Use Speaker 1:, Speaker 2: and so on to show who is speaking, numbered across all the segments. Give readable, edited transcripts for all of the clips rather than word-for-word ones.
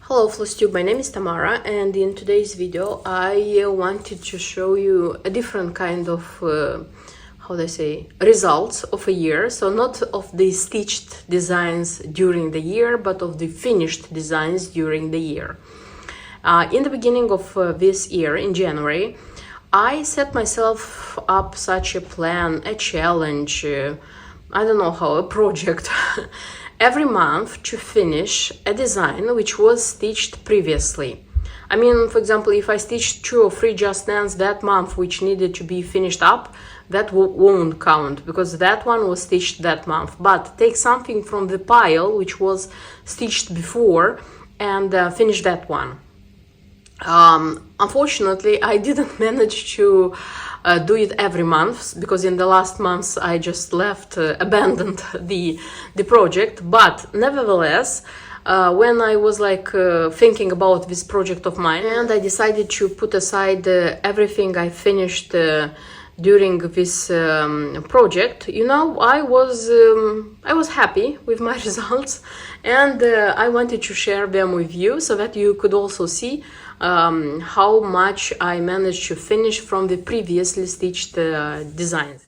Speaker 1: Hello FlossTube, my name is Tamara, and in today's video I wanted to show you a different kind of results of a year. So not of the stitched designs during the year, but of the finished designs during the year. In the beginning of this year, in January, I set myself up such a plan, a challenge, I don't know how, a project every month to finish a design which was stitched previously. I mean, for example, if I stitched 2 or 3 just ends that month which needed to be finished up, that won't count because that one was stitched that month. But take something from the pile which was stitched before and finish that one. Unfortunately, I didn't manage to do it every month because in the last months I just abandoned the project. But nevertheless, when I was thinking about this project of mine, and I decided to put aside everything I finished during this project, I was happy with my results, and I wanted to share them with you so that you could also see how much I managed to finish from the previously stitched designs.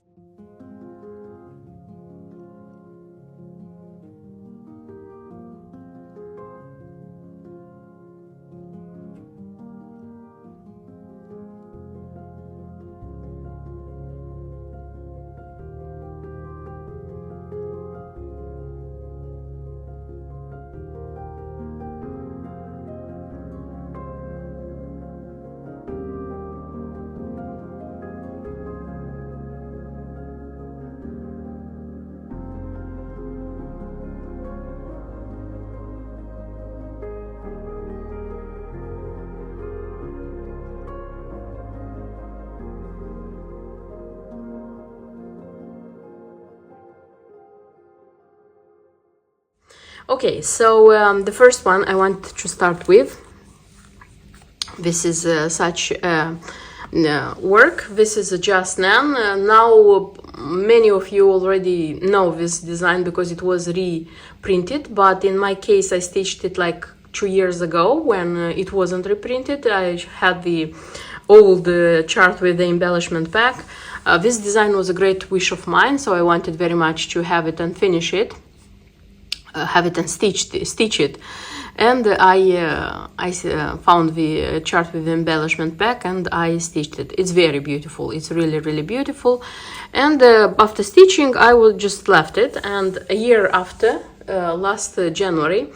Speaker 1: Okay, so the first one I want to start with. This is such work. This is a just nan. Now many of you already know this design because it was reprinted, but in my case I stitched it like 2 years ago when it wasn't reprinted. I had the old chart with the embellishment pack. This design was a great wish of mine, so I wanted very much to have it and finish it. Have it and stitch it, and I found the chart with the embellishment pack and I stitched it. It's very beautiful. It's really beautiful. And after stitching, I just left it. And a year after, last January,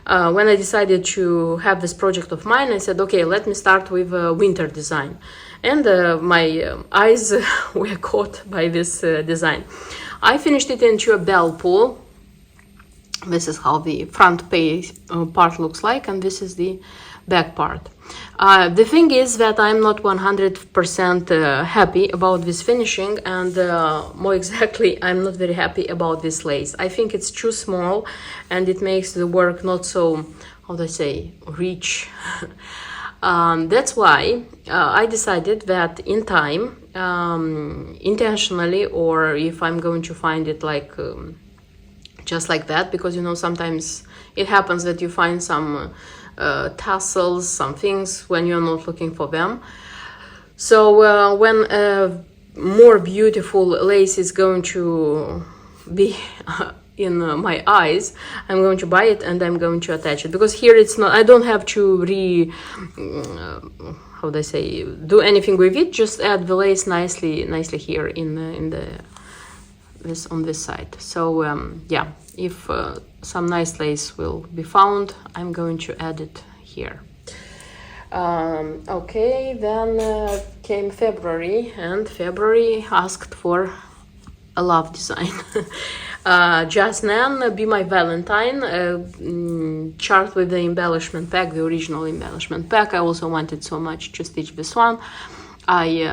Speaker 1: when I decided to have this project of mine, I said, okay, let me start with a winter design. And my eyes were caught by this design. I finished it into a bell pull. This is how the front page part looks like, and this is the back part. The thing is that I'm not 100% happy about this finishing, and more exactly, I'm not very happy about this lace. I think it's too small, and it makes the work not so, rich. That's why I decided that in time, intentionally, or if I'm going to find it just like that, because sometimes it happens that you find some tassels, some things when you're not looking for them. So when a more beautiful lace is going to be in my eyes, I'm going to buy it and I'm going to attach it, because here it's not, I don't have to do anything with it, just add the lace nicely here in on this side. So yeah, if some nice lace will be found, I'm going to add it here. Okay, then came February, and February asked for a love design. Just Nan, Be My Valentine, chart with the embellishment pack, the original embellishment pack. I also wanted so much to stitch this one. I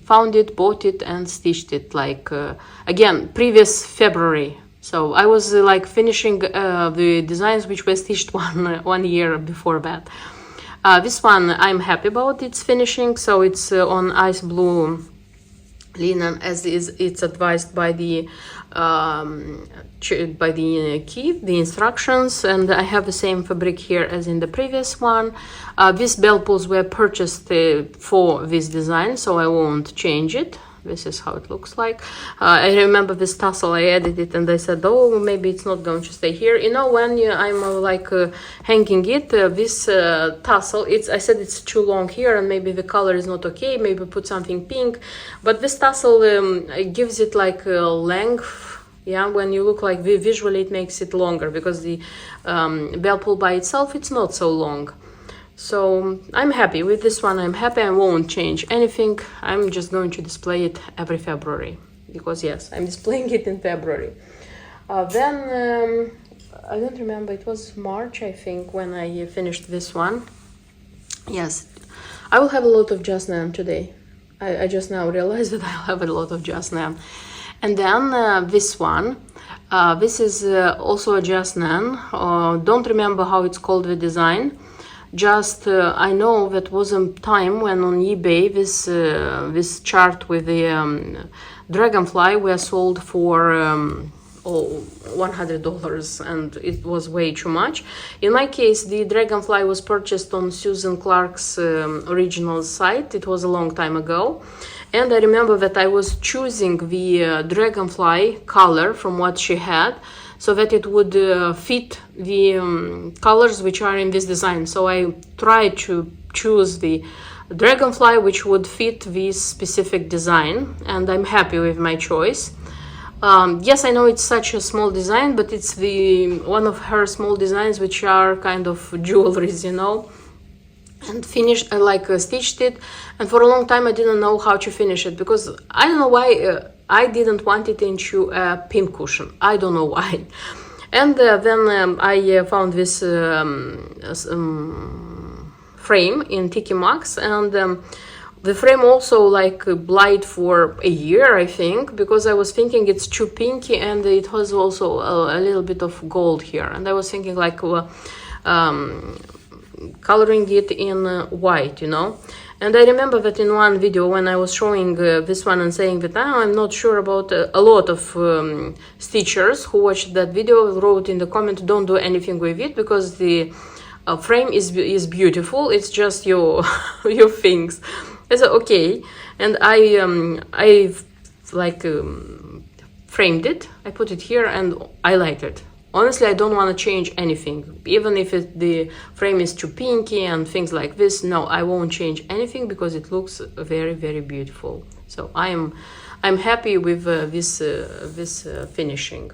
Speaker 1: found it, bought it, and stitched it again, previous February. So I was finishing the designs which were stitched one year before that. This one I'm happy about its finishing. So it's on ice blue linen as is it's advised by the key, the instructions, and I have the same fabric here as in the previous one. These bell pulls were purchased for this design, so I won't change it. This is how it looks like. I remember this tassel, I added it and I said, oh, maybe it's not going to stay here. You know, when I'm hanging it, this tassel, I said it's too long here and maybe the color is not okay, maybe put something pink. But this tassel it gives it like a length. Yeah, when you look like visually, it makes it longer because the bell pull by itself, it's not so long. So I'm happy with this one. I'm happy. I won't change anything. I'm just going to display it every February because yes, I'm displaying it in February. Then I don't remember, it was March I think when I finished this one. Yes, I will have a lot of just nan today. I just now realized that I'll have a lot of just nan. And then this one, this is also a just nan. Don't remember how it's called, the design. Just I know that was a time when on eBay this chart with the dragonfly were sold for $100 and it was way too much. In my case, the dragonfly was purchased on Susan Clark's original site. It was a long time ago. And I remember that I was choosing the dragonfly color from what she had, so that it would fit the colors which are in this design. So I tried to choose the dragonfly which would fit this specific design, and I'm happy with my choice. Yes, I know it's such a small design, but it's one of her small designs which are kind of jewelries, you know. And finished, stitched it, and for a long time I didn't know how to finish it because I don't know why I didn't want it into a pin cushion. I don't know why. And then I found this frame in Tiki Maxx, and the frame also lied for a year, I think, because I was thinking it's too pinky, and it was also a little bit of gold here, and I was thinking coloring it in white, you know. And I remember that in one video when I was showing this one and saying that I'm not sure about a lot of stitchers who watched that video wrote in the comment, don't do anything with it because the frame is beautiful, it's just your your things. I said okay, and I framed it, I put it here, and I like it. Honestly, I don't want to change anything, even if the frame is too pinky and things like this. No, I won't change anything because it looks very, very beautiful. So I'm happy with this finishing.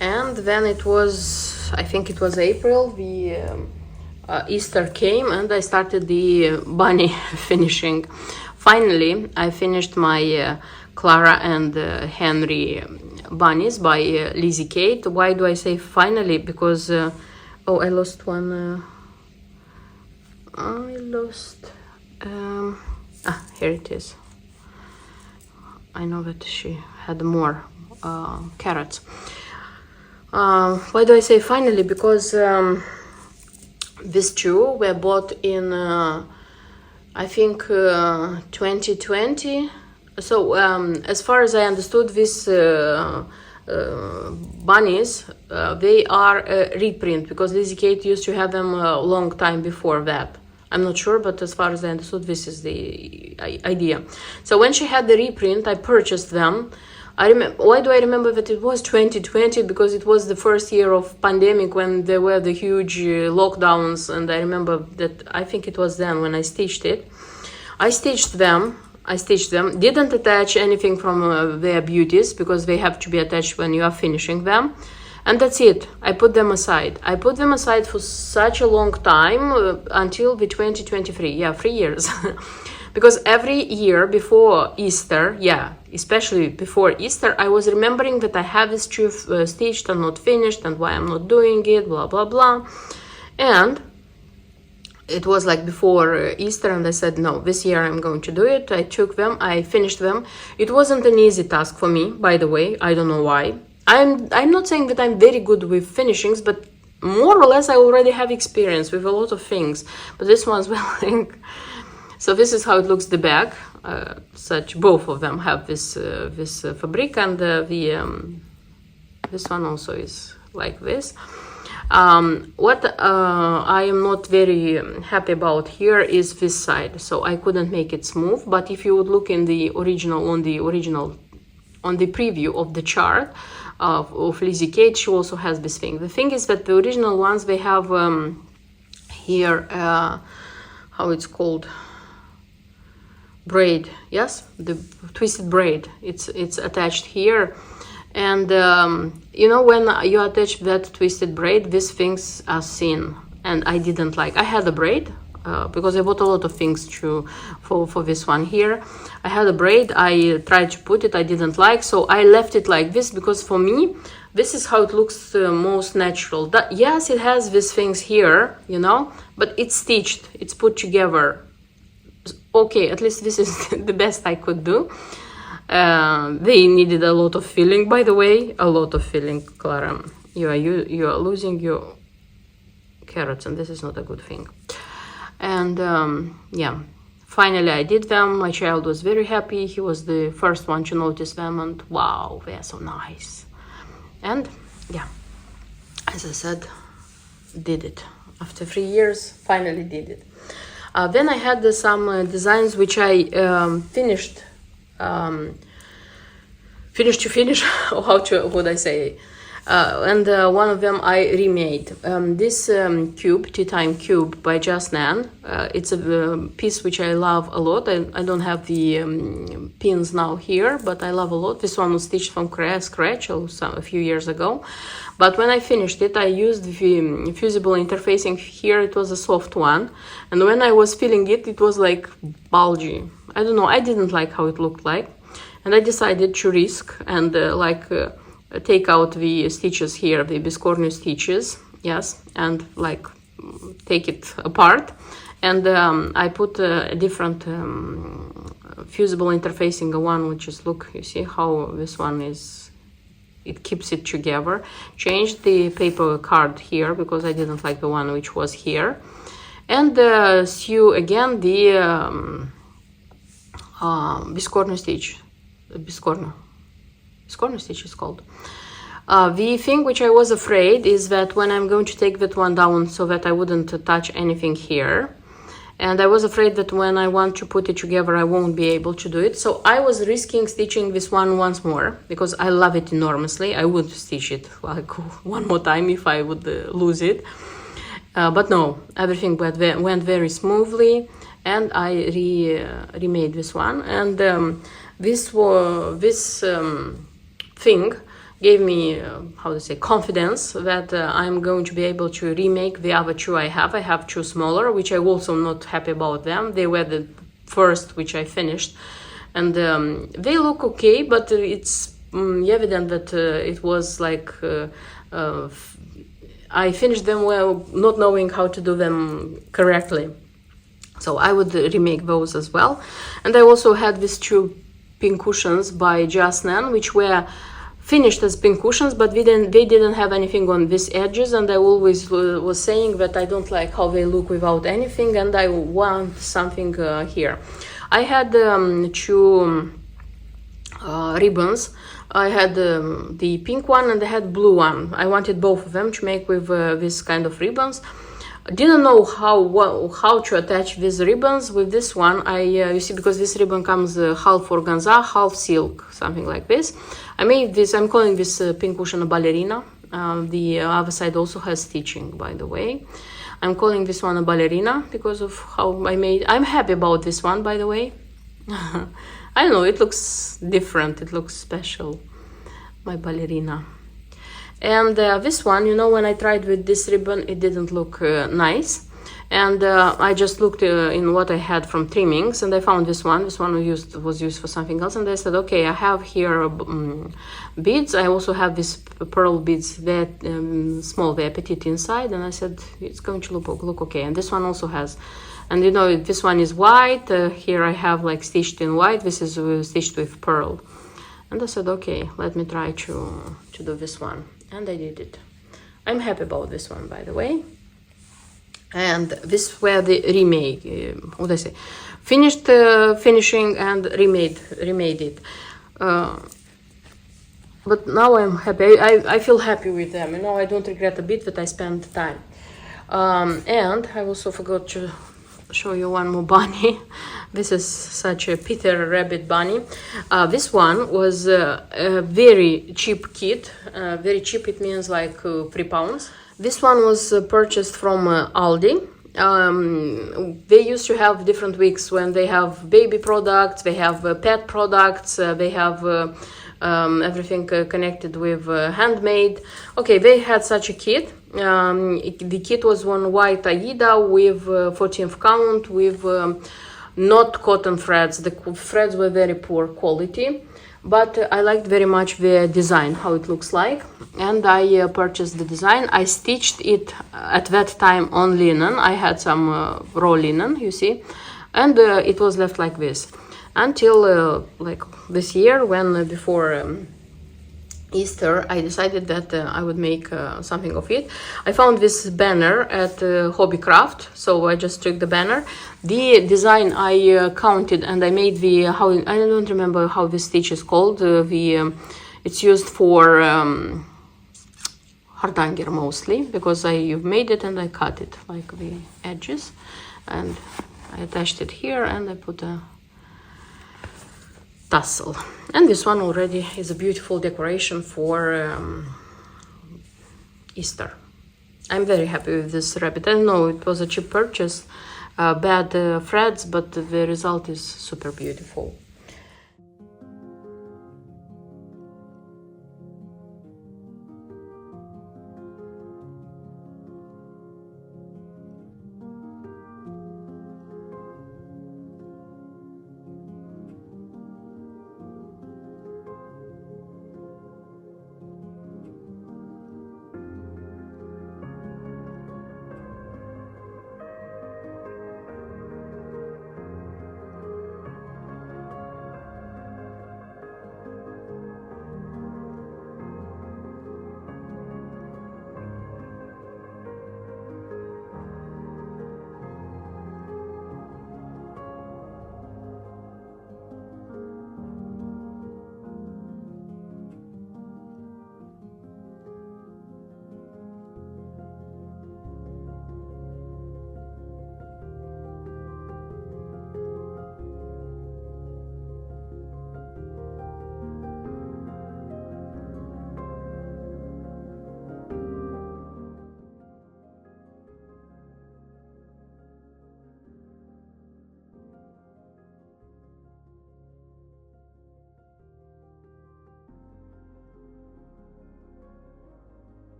Speaker 1: And then it was, I think it was April, the Easter came and I started the bunny finishing. Finally, I finished my Clara and Henry bunnies by Lizzie Kate. Why do I say finally? Because, oh, I lost one. Here it is. I know that she had more carrots. Why do I say finally? Because these two were bought in I think 2020. So as far as I understood, these bunnies, they are a reprint, because Lizzie Kate used to have them a long time before that. I'm not sure, but as far as I understood, this is the idea. So when she had the reprint, I purchased them. I remember. Why do I remember that it was 2020? Because it was the first year of pandemic, when there were the huge lockdowns, and I remember that, I think it was then when I stitched it. I stitched them, didn't attach anything from their beauties, because they have to be attached when you are finishing them. And that's it. I put them aside. I put them aside for such a long time, until the 2023. Yeah, 3 years. Because every year before Easter, especially before Easter, I was remembering that I have this two stitched and not finished, and why I'm not doing it, blah, blah, blah. And it was like before Easter, and I said, no, this year I'm going to do it. I took them, I finished them. It wasn't an easy task for me, by the way. I don't know why. I'm not saying that I'm very good with finishings, but more or less I already have experience with a lot of things. But this one's well. So this is how it looks, the back. Both of them have this fabric, and this one also is like this. What I am not very happy about here is this side, so I couldn't make it smooth. But if you would look in the original, on the preview of the chart of Lizzie Kate, she also has this thing. The thing is that the original ones, they have here, how it's called, braid. Yes, the twisted braid. It's attached here. And you know, when you attach that twisted braid, these things are seen, and I didn't like. I had a braid because I bought a lot of things for this one here. I had a braid. I tried to put it. I didn't like, so I left it like this, because for me, this is how it looks most natural. Yes, it has these things here, you know, but it's stitched. It's put together. Okay, at least this is the best I could do. They needed a lot of filling, by the way, a lot of filling. Clara, you are losing your carrots, and this is not a good thing. And yeah, finally I did them. My child was very happy. He was the first one to notice them, and wow, they are so nice. And yeah, as I said, did it after 3 years. Finally did it. Then I had some designs which I finished or how would I say, and one of them I remade. This cube, tea time cube by Just Nan, it's a piece which I love a lot. I don't have the pins now here, but I love a lot. This one was stitched from scratch a few years ago. But when I finished it, I used the fusible interfacing here. It was a soft one, and when I was feeling it, it was like bulgy. I don't know, I didn't like how it looked like, and I decided to risk and take out the stitches here, the biscornu stitches, yes, and like take it apart, and I put a different fusible interfacing one, which is, look, you see how this one is. It keeps it together. Changed the paper card here because I didn't like the one which was here, and sew again the biscornu stitch. Biscornu stitch is called. The thing which I was afraid is that when I'm going to take that one down so that I wouldn't touch anything here, and I was afraid that when I want to put it together I won't be able to do it, so I was risking stitching this one once more because I love it enormously. I would stitch it like one more time if I would lose it, but no, everything went very smoothly, and I remade this one, and this thing gave me, how to say, confidence that I'm going to be able to remake the other two I have. I have two smaller, which I'm also not happy about them. They were the first which I finished, and they look okay, but it's evident that it was like I finished them well, not knowing how to do them correctly. So I would remake those as well. And I also had these two pink cushions by Just Nan, which were finished as pink cushions, but they didn't have anything on these edges, and I always was saying that I don't like how they look without anything, and I want something here. I had two ribbons. I had the pink one and I had blue one. I wanted both of them to make with this kind of ribbons. I didn't know how to attach these ribbons with this one. You see, because this ribbon comes half organza, half silk, something like this. I made this. I'm calling this pink cushion a ballerina. The other side also has stitching, by the way. I'm calling this one a ballerina because of how I made. I'm happy about this one, by the way. I don't know. It looks different. It looks special. My ballerina. And this one, you know, when I tried with this ribbon, it didn't look nice. And I just looked in what I had from trimmings, and I found this one. This one was used for something else, and I said, okay, I have here beads. I also have these pearl beads that small, they're petite inside, and I said it's going to look okay. And this one also has, and you know, this one is white. Here I have like stitched in white. This is stitched with pearl. And I said, okay, let me try to do this one. And I did it. I'm happy about this one, by the way. And this were the remake, what I say, finished finishing and remade it. But now I'm happy. I feel happy with them. You know, I don't regret a bit that I spent time. And I also forgot to show you one more bunny. This is such a Peter Rabbit bunny. This one was a very cheap kit. Very cheap, it means like £3. This one was purchased from Aldi. They used to have different weeks when they have baby products, they have pet products, they have everything connected with handmade. Okay, they had such a kit. The kit was one white Aida with 14th count with not cotton threads. The threads were very poor quality, but I liked very much the design, how it looks like, and I purchased the design. I stitched it at that time on linen. I had some raw linen, you see, and it was left like this until like this year, when before Easter I decided that I would make something of it. I found this banner at Hobbycraft, so I just took the banner. The design I counted, and I made the I don't remember how the stitch is called. It's used for hardanger mostly, because I made it and I cut it like the edges, and I attached it here, and I put a tassel. And this one already is a beautiful decoration for Easter. I'm very happy with this rabbit. I know it was a cheap purchase, bad threads, but the result is super beautiful.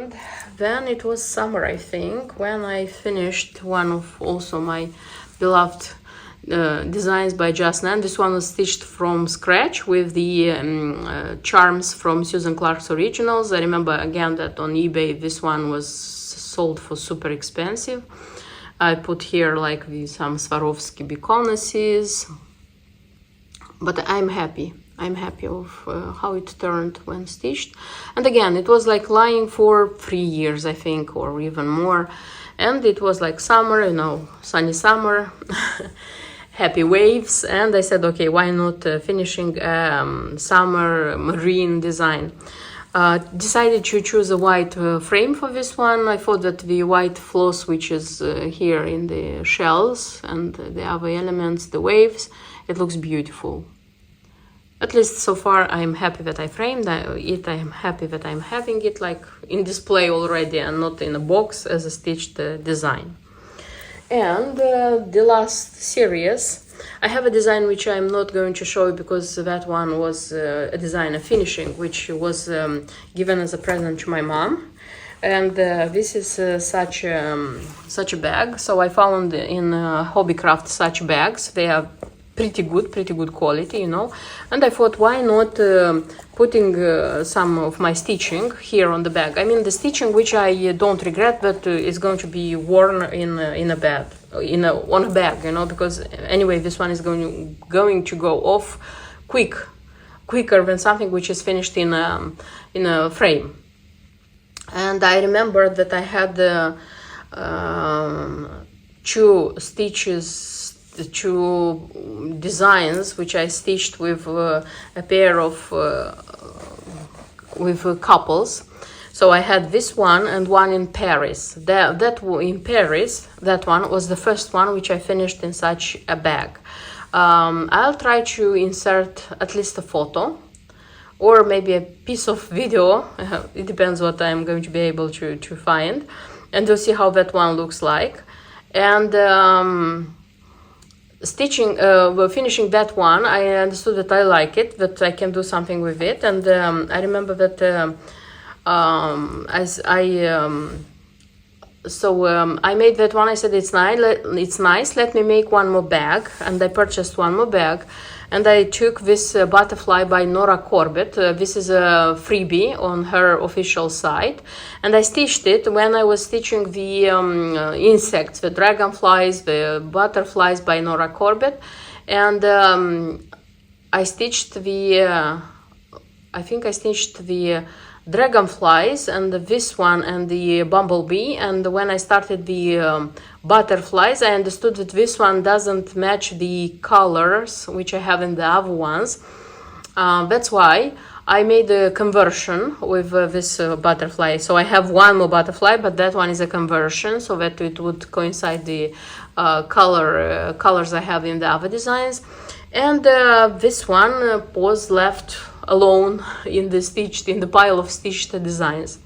Speaker 1: And then it was summer, I think, when I finished one of also my beloved designs by Just Nan. This one was stitched from scratch with the charms from Susan Clark's Originals. I remember again that on eBay this one was sold for super expensive. I put here like some Swarovski Bekonosis, but I'm happy. I'm happy of how it turned when stitched. And again, it was like lying for 3 years, I think, or even more. And it was like summer, you know, sunny summer, happy waves. And I said, okay, why not finishing summer marine design? Decided to choose a white frame for this one. I thought that the white floss, which is here in the shells and the other elements, the waves, it looks beautiful. At least so far, I'm happy that I framed it. I'm happy that I'm having it like in display already and not in a box as a stitched design. And the last series, I have a design which I'm not going to show you because that one was a design, a finishing, which was given as a present to my mom. And this is such a bag. So I found in Hobbycraft such bags. They are pretty good quality, you know. And I thought, why not putting some of my stitching here on the bag. I mean, the stitching which I don't regret, but is going to be worn on a bag, you know, because anyway, this one is going to go off quicker than something which is finished in a frame. And I remember that I had two designs which I stitched with a pair of couples. So I had this one and one in Paris. That in Paris, that one was the first one which I finished in such a bag. I'll try to insert at least a photo or maybe a piece of video. It depends what I'm going to be able to find, and you'll see how that one looks like. And finishing that one, I understood that I like it, that I can do something with it. And I remember that I made that one. I said it's nice, let me make one more bag. And I purchased one more bag, and I took this butterfly by Nora Corbett. This is a freebie on her official site, and I stitched it when I was stitching the insects, the dragonflies, the butterflies by Nora Corbett. And I stitched the dragonflies and this one and the bumblebee. And when I started the butterflies, I understood that this one doesn't match the colors which I have in the other ones. That's why I made a conversion with this butterfly. So I have one more butterfly, but that one is a conversion so that it would coincide the colors I have in the other designs. And this one was left alone in the pile of stitched designs.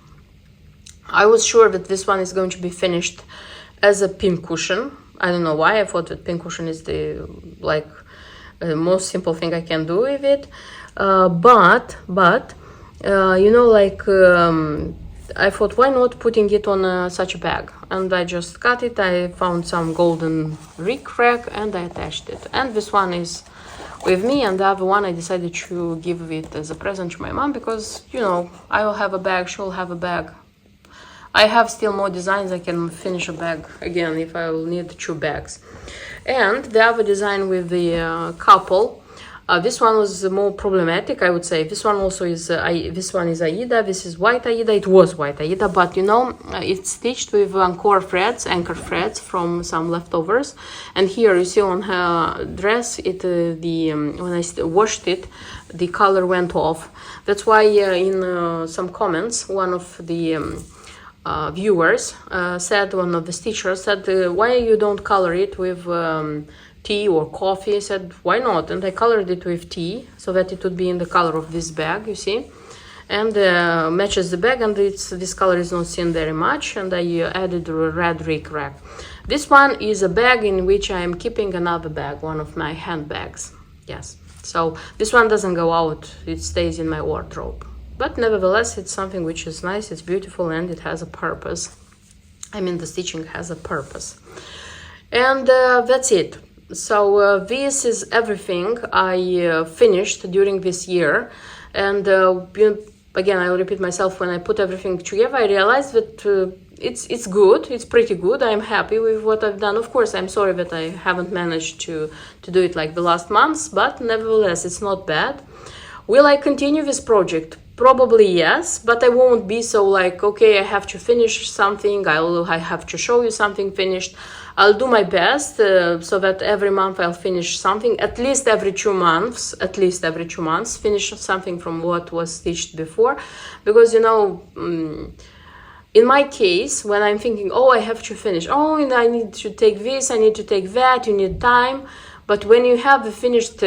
Speaker 1: I was sure that this one is going to be finished as a pincushion. I don't know why. I thought that pincushion is the most simple thing I can do with it. But you know, I thought, why not putting it on such a bag? And I just cut it. I found some golden rickrack and I attached it. And this one is with me, and the other one I decided to give it as a present to my mom because, you know, I will have a bag, she will have a bag. I have still more designs. I can finish a bag again if I will need 2 bags. And the other design with the couple, this one was more problematic, I would say. This one also is this one is Aida. This is white Aida. It was white Aida, but you know, it's stitched with anchor threads from some leftovers. And here you see on her dress, when I washed it, the color went off. That's why in some comments, one of the viewers said, one of the stitchers said, why you don't color it with tea or coffee? I said, why not? And I colored it with tea so that it would be in the color of this bag, you see, and matches the bag, and this color is not seen very much. And I added red rickrack. This one is a bag in which I am keeping another bag, one of my handbags. Yes, so this one doesn't go out, it stays in my wardrobe. but nevertheless it's something which is nice, it's beautiful, and it has a purpose. I mean, the stitching has a purpose. And that's it. So this is everything I finished during this year. And again, I'll repeat myself, when I put everything together, I realized that it's good, it's pretty good. I'm happy with what I've done. Of course, I'm sorry that I haven't managed to do it like the last months, but nevertheless, it's not bad. Will I continue this project? Probably yes, but I won't be so like, okay, I have to finish something, I have to show you something finished. I'll do my best so that every month I'll finish something, at least every 2 months, finish something from what was stitched before. Because, you know, in my case, when I'm thinking, oh, I have to finish, oh, and I need to take this, I need to take that, you need time. But when you have the finished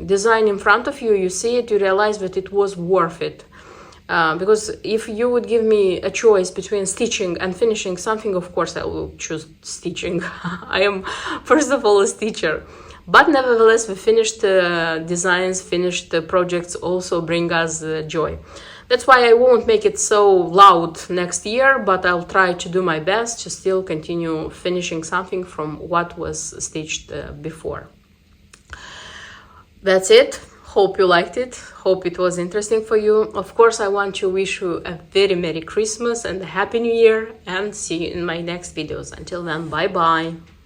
Speaker 1: design in front of you, you see it, you realize that it was worth it. Because if you would give me a choice between stitching and finishing something, of course I will choose stitching. I am, first of all, a stitcher. But nevertheless, the finished designs, finished projects also bring us joy. That's why I won't make it so loud next year, but I'll try to do my best to still continue finishing something from what was stitched before. That's it. Hope you liked it. Hope it was interesting for you. Of course, I want to wish you a very Merry Christmas and a Happy New Year, and see you in my next videos. Until then, bye-bye.